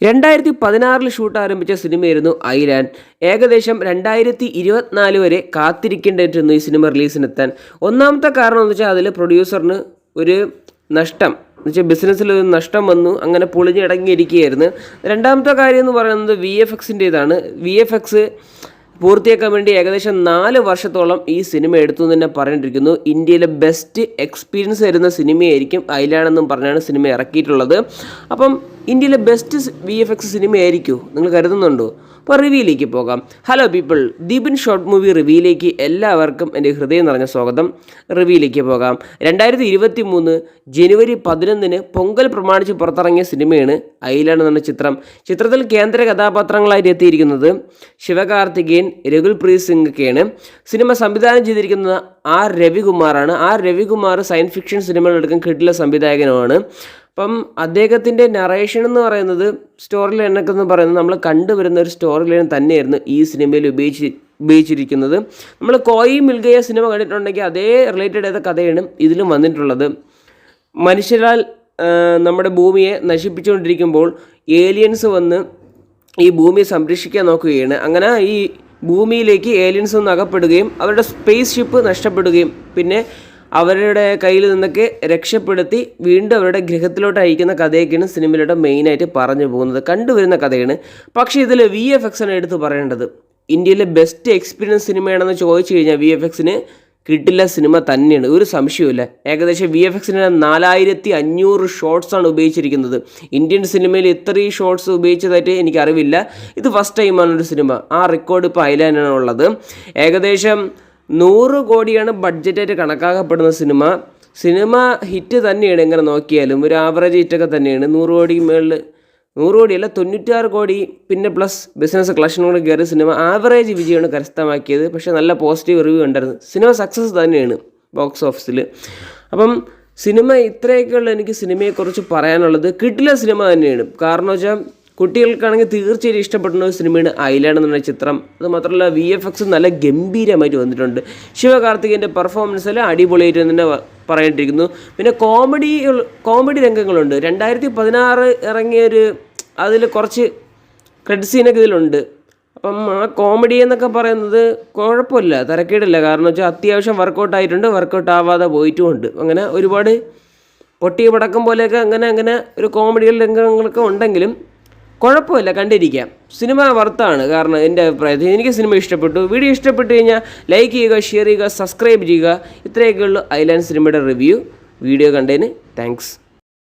2016 shoot ആരംഭിച്ച സിനിമയായിരുന്നു island. ഏകദേശം 2024 വരെ കാത്തിരിക്കേണ്ടിയിരുന്നു ഈ സിനിമ റിലീസിനെത്താൻ. ഒന്നാമത്തെ കാരണം എന്ന് വെച്ചാൽ അതിൽ പ്രൊഡ്യൂസറിന് ഒരു നഷ്ടം എന്ന് വെച്ചാൽ ബിസിനസ്സിൽ ഒരു നഷ്ടം വന്നു, അങ്ങനെ പൊളിഞ്ഞടങ്ങിയിരിക്കുകയായിരുന്നു. രണ്ടാമത്തെ കാര്യം എന്ന് പറയുന്നത് VFXൻ്റേതാണ്. VFX പൂർത്തിയാക്കാൻ വേണ്ടി ഏകദേശം 4 വർഷത്തോളം ഈ സിനിമ എടുത്തു എന്ന് തന്നെ പറഞ്ഞിട്ടിരിക്കുന്നു. ഇന്ത്യയിലെ ബെസ്റ്റ് എക്സ്പീരിയൻസ് തരുന്ന സിനിമയായിരിക്കും ഐലാൻഡെന്നും പറഞ്ഞാണ് സിനിമ ഇറക്കിയിട്ടുള്ളത്. അപ്പം ഇന്ത്യയിലെ ബെസ്റ്റ് VFX സിനിമയായിരിക്കുമോ നിങ്ങൾ കരുതുന്നുണ്ടോ? അപ്പോൾ റിവ്യൂയിലേക്ക് പോകാം. Hello people, Deepin short movie റിവ്യൂയിലേക്ക് എല്ലാവർക്കും എൻ്റെ ഹൃദയം നിറഞ്ഞ സ്വാഗതം. റിവ്യൂയിലേക്ക് പോകാം. 2023 ജനുവരി 11 പൊങ്കൽ പ്രമാണിച്ച് പുറത്തിറങ്ങിയ സിനിമയാണ് ഐലാൻഡ് എന്ന ചിത്രം. ചിത്രത്തിൽ കേന്ദ്ര കഥാപാത്രങ്ങളായിട്ട് എത്തിയിരിക്കുന്നത് ശിവകാർത്തികേയൻ, രഘുൽപ്രീത് സിംഗ് ഒക്കെയാണ്. സിനിമ സംവിധാനം ചെയ്തിരിക്കുന്നത് R. രവികുമാറാണ്. R. രവികുമാർ സയൻസ് ഫിക്ഷൻ സിനിമകളെടുക്കാൻ കിട്ടിയ സംവിധായകനുമാണ്. അപ്പം അദ്ദേഹത്തിൻ്റെ നറേഷൻ എന്ന് പറയുന്നത് സ്റ്റോറി ലൈനൊക്കെ എന്ന് പറയുന്നത് നമ്മൾ കണ്ടുവരുന്ന ഒരു സ്റ്റോറി ലൈൻ തന്നെയായിരുന്നു ഈ സിനിമയിൽ ഉപയോഗിച്ചിരിക്കുന്നത്. നമ്മൾ കോയി മിൽഗയ സിനിമ കണ്ടിട്ടുണ്ടെങ്കിൽ അതേ റിലേറ്റഡ് ആയ കഥയാണ് ഇതിലും വന്നിട്ടുള്ളത്. മനുഷ്യരാൽ നമ്മുടെ ഭൂമിയെ നശിപ്പിച്ചുകൊണ്ടിരിക്കുമ്പോൾ ഏലിയൻസ് വന്ന് ഈ ഭൂമിയെ സംരക്ഷിക്കാൻ നോക്കുകയാണ്. അങ്ങനെ ഈ ഭൂമിയിലേക്ക് ഏലിയൻസ് ഒന്ന് അകപ്പെടുകയും അവരുടെ സ്പേസ് ഷിപ്പ് നഷ്ടപ്പെടുകയും പിന്നെ അവരുടെ കയ്യിൽ നിന്നൊക്കെ രക്ഷപ്പെടുത്തി വീണ്ടും അവരുടെ ഗ്രഹത്തിലോട്ട് അയക്കുന്ന കഥയൊക്കെയാണ് സിനിമയിലൂടെ മെയിനായിട്ട് പറഞ്ഞു പോകുന്നത്. കണ്ടുവരുന്ന കഥയാണ്. പക്ഷേ ഇതിൽ VFX ആണ് എടുത്ത് പറയേണ്ടത്. ഇന്ത്യയിലെ ബെസ്റ്റ് എക്സ്പീരിയൻസ് സിനിമയാണെന്ന് ചോദിച്ചു കഴിഞ്ഞാൽ VFXന് കിട്ടില്ല സിനിമ തന്നെയാണ്, ഒരു സംശയവുമില്ല. ഏകദേശം VFXന് 4500 ഷോട്ട്സാണ് ഉപയോഗിച്ചിരിക്കുന്നത്. ഇന്ത്യൻ സിനിമയിൽ ഇത്രയും ഷോട്ട്സ് ഉപയോഗിച്ചതായിട്ട് എനിക്കറിവില്ല. ഇത് ഫസ്റ്റ് ടൈമാണ് ഒരു സിനിമ. ആ റെക്കോർഡ് ഇപ്പോൾ ഐലാൻഡാണ് ഉള്ളത്. ഏകദേശം 100 കോടിയാണ് ബഡ്ജറ്റായിട്ട് കണക്കാക്കപ്പെടുന്ന സിനിമ ഹിറ്റ് തന്നെയാണ്. എങ്ങനെ നോക്കിയാലും ഒരു ആവറേജ് ഹിറ്റൊക്കെ തന്നെയാണ്. 100 കോടി മേളിൽ, 100 കോടിയല്ല 96 കോടി പിന്നെ പ്ലസ് ബിസിനസ് കളക്ഷൻ കൂടെ കയറി സിനിമ ആവറേജ് വിജയമാണ് കരസ്ഥമാക്കിയത്. പക്ഷേ നല്ല പോസിറ്റീവ് റിവ്യൂ ഉണ്ടായിരുന്നു. സിനിമ സക്സസ് തന്നെയാണ് ബോക്സ് ഓഫീസിൽ. അപ്പം സിനിമ ഇത്രയൊക്കെയുള്ള എനിക്ക് സിനിമയെക്കുറിച്ച് പറയാനുള്ളത്. കിട്ടില്ല സിനിമ തന്നെയാണ്. കാരണം വെച്ചാൽ കുട്ടികൾക്കാണെങ്കിൽ തീർച്ചയായും ഇഷ്ടപ്പെടുന്ന ഒരു സിനിമയാണ് ഐലാൻഡ് എന്നുള്ള ചിത്രം. അത് മാത്രമല്ല VFX നല്ല ഗംഭീരമായിട്ട് വന്നിട്ടുണ്ട്. ശിവകാർത്തികേയൻ്റെ പെർഫോമൻസിൽ അടിപൊളിയായിട്ട് തന്നെ പറയേണ്ടിയിരിക്കുന്നു. പിന്നെ കോമഡി രംഗങ്ങളുണ്ട്. 2016 ഇറങ്ങിയൊരു അതിൽ കുറച്ച് ക്രെഡിറ്റ് സീനൊക്കെ ഇതിലുണ്ട്. അപ്പം ആ കോമഡി എന്നൊക്കെ പറയുന്നത് കുഴപ്പമില്ല, തരക്കേടില്ല. കാരണം വെച്ചാൽ അത്യാവശ്യം വർക്കൗട്ട് ആയിട്ടുണ്ട്, വർക്കൗട്ട് ആവാതെ പോയിട്ടുമുണ്ട്. അങ്ങനെ ഒരുപാട് പൊട്ടിയ പടക്കം പോലെയൊക്കെ അങ്ങനെ ഒരു കോമഡി രംഗങ്ങളൊക്കെ ഉണ്ടെങ്കിലും കുഴപ്പമില്ല, കണ്ടിരിക്കാം. സിനിമ വർത്താണ്. കാരണം എൻ്റെ അഭിപ്രായത്തിൽ എനിക്ക് സിനിമ ഇഷ്ടപ്പെട്ടു. വീഡിയോ ഇഷ്ടപ്പെട്ടു കഴിഞ്ഞാൽ ലൈക്ക് ചെയ്യുക, ഷെയർ ചെയ്യുക, സബ്സ്ക്രൈബ് ചെയ്യുക. ഇത്രയൊക്കെയുള്ളൂ ഐലാൻഡ് സിനിമയുടെ റിവ്യൂ. വീഡിയോ കണ്ടതിന് താങ്ക്സ്.